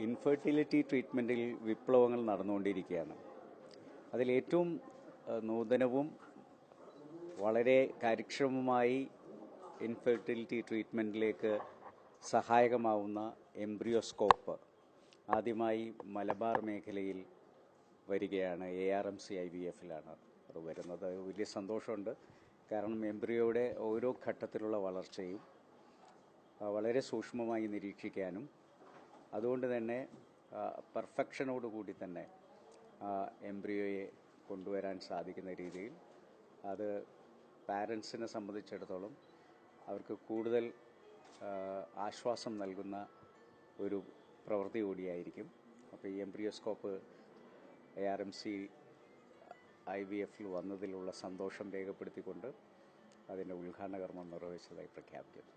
Infertility ട്രീറ്റ്മെൻറ്റിൽ വിപ്ലവങ്ങൾ നടന്നുകൊണ്ടിരിക്കുകയാണ്. അതിലേറ്റവും നൂതനവും വളരെ കാര്യക്ഷമമായി ഇൻഫെർട്ടിലിറ്റി ട്രീറ്റ്മെൻറ്റിലേക്ക് സഹായകമാവുന്ന എംബ്രിയോസ്കോപ്പ് ആദ്യമായി മലബാർ മേഖലയിൽ വരികയാണ്. ARMC IVF-ലാണ് അത് വരുന്നത്. വലിയ സന്തോഷമുണ്ട്. കാരണം എംബ്രിയോയുടെ ഓരോ ഘട്ടത്തിലുള്ള വളർച്ചയും വളരെ സൂക്ഷ്മമായി നിരീക്ഷിക്കാനും അതുകൊണ്ട് തന്നെ പെർഫെക്ഷനോടുകൂടി തന്നെ എംബ്രിയോയെ കൊണ്ടുവരാൻ സാധിക്കുന്ന രീതിയിൽ അത് പാരൻസിനെ സംബന്ധിച്ചിടത്തോളം അവർക്ക് കൂടുതൽ ആശ്വാസം നൽകുന്ന ഒരു പ്രവൃത്തി കൂടിയായിരിക്കും. അപ്പോൾ ഈ എംബ്രിയോസ്കോപ്പ് ARMC IVF-ൽ വന്നതിലുള്ള സന്തോഷം രേഖപ്പെടുത്തിക്കൊണ്ട് അതിൻ്റെ ഉദ്ഘാടന കർമ്മം നിർവഹിച്ചതായി പ്രഖ്യാപിക്കുന്നു.